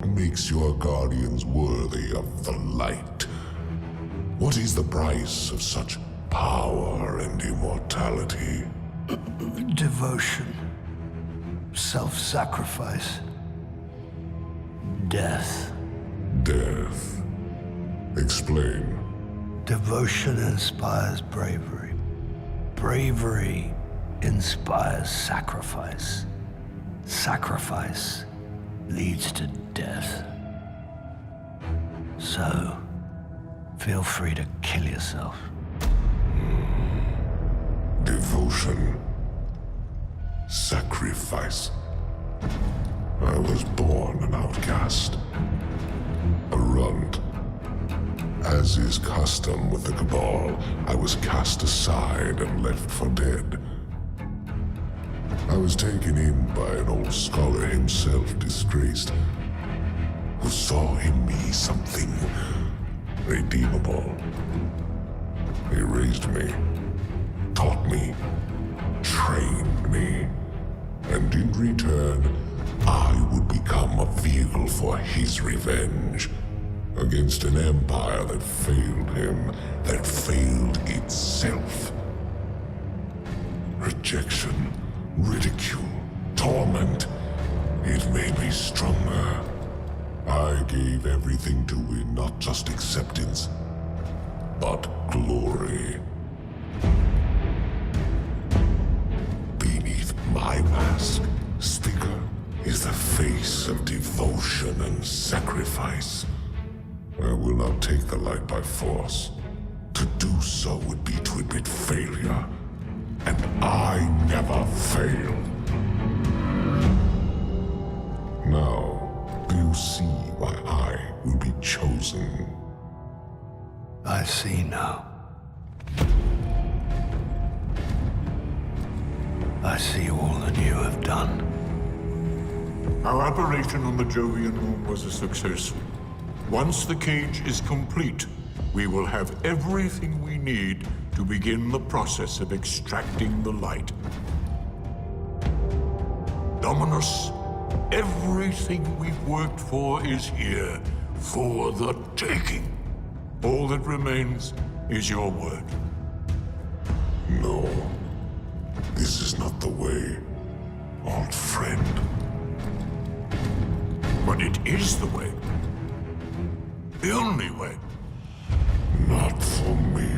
makes your guardians worthy of the light? What is the price of such power and immortality? Devotion. Self-sacrifice. Death. Death. Explain. Devotion inspires bravery. Bravery inspires sacrifice. Sacrifice leads to death. So, feel free to kill yourself. Devotion. Sacrifice. I was born an outcast. A runt. As is custom with the Cabal, I was cast aside and left for dead. I was taken in by an old scholar himself, disgraced, who saw in me something redeemable. He raised me, taught me, trained me, and in return, I would become a vehicle for his revenge against an empire that failed him, that failed itself. Rejection, ridicule, torment. It made me stronger. I gave everything to win not just acceptance, but glory. Beneath my mask, Sticker is the face of devotion and sacrifice. I will not take the light by force. To do so would be to admit failure. And I never fail. Now, do you see why I will be chosen? I see now. I see all that you have done. Our operation on the Jovian moon was a success. Once the cage is complete, we will have everything we need to begin the process of extracting the light. Dominus, everything we've worked for is here, for the taking. All that remains is your word. No. This is not the way, old friend. But it is the way. The only way. Not for me.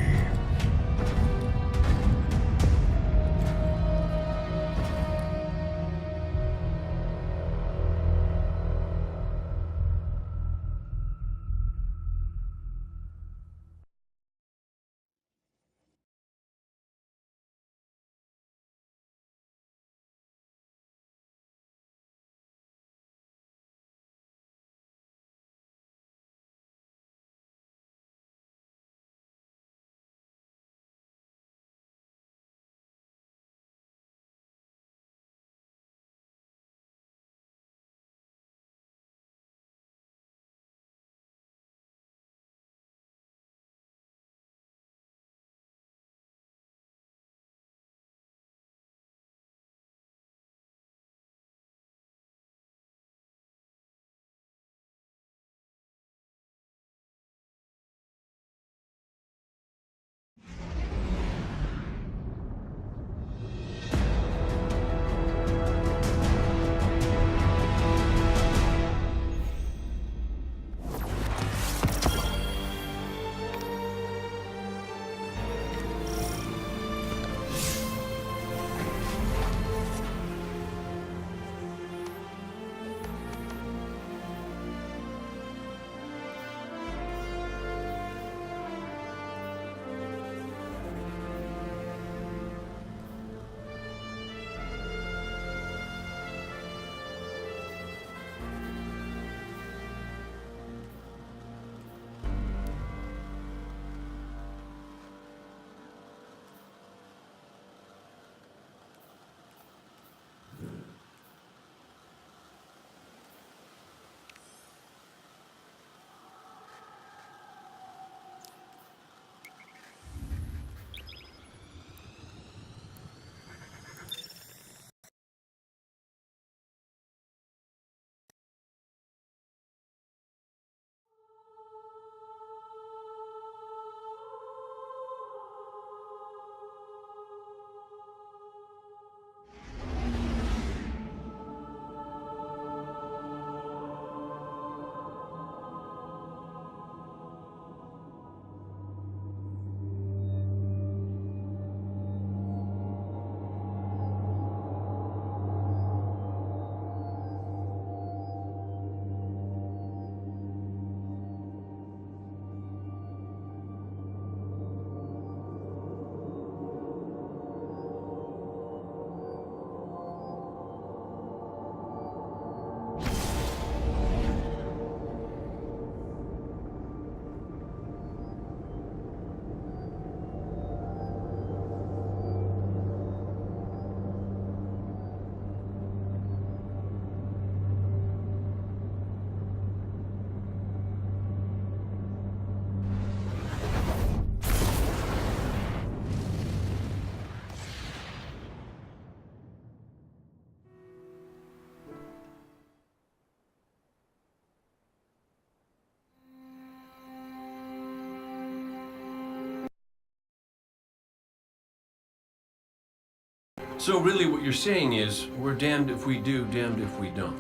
So really what you're saying is, we're damned if we do, damned if we don't.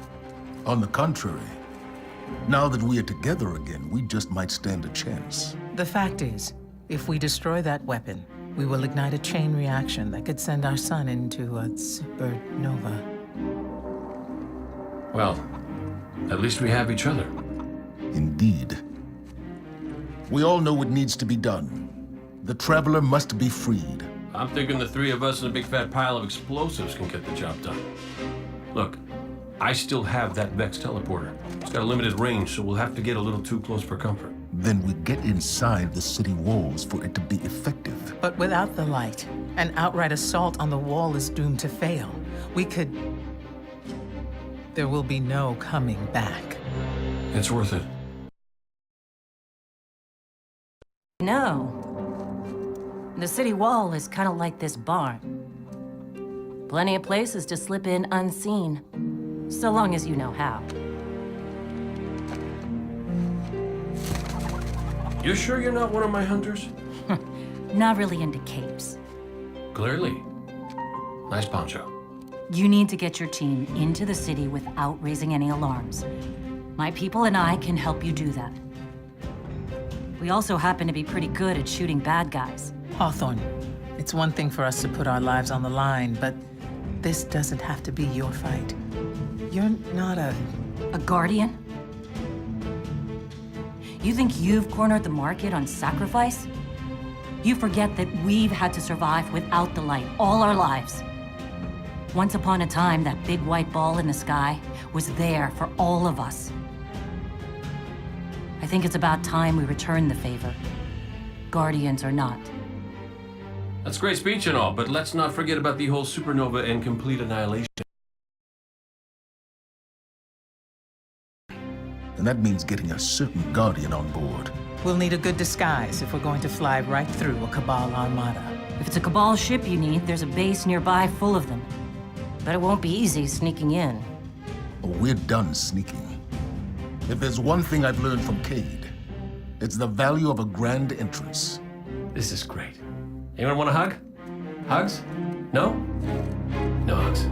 On the contrary, now that we are together again, we just might stand a chance. The fact is, if we destroy that weapon, we will ignite a chain reaction that could send our sun into a supernova. Well, at least we have each other. Indeed. We all know what needs to be done. The Traveler must be freed. I'm thinking the three of us and a big fat pile of explosives can get the job done. Look, I still have that Vex teleporter. It's got a limited range, so we'll have to get a little too close for comfort. Then we get inside the city walls for it to be effective. But without the light, an outright assault on the wall is doomed to fail. We could... There will be no coming back. It's worth it. No. The city wall is kind of like this barn. Plenty of places to slip in unseen, so long as you know how. You sure you're not one of my hunters? Not really into capes. Clearly. Nice poncho. You need to get your team into the city without raising any alarms. My people and I can help you do that. We also happen to be pretty good at shooting bad guys. Hawthorne, it's one thing for us to put our lives on the line, but this doesn't have to be your fight. You're not a... A guardian? You think you've cornered the market on sacrifice? You forget that we've had to survive without the light all our lives. Once upon a time, that big white ball in the sky was there for all of us. I think it's about time we return the favor, guardians or not. That's great speech and all, but let's not forget about the whole supernova and complete annihilation. And that means getting a certain Guardian on board. We'll need a good disguise if we're going to fly right through a Cabal armada. If it's a Cabal ship you need, there's a base nearby full of them. But it won't be easy sneaking in. Oh, we're done sneaking. If there's one thing I've learned from Cade, it's the value of a grand entrance. This is great. Anyone want a hug? Hugs? No? No hugs.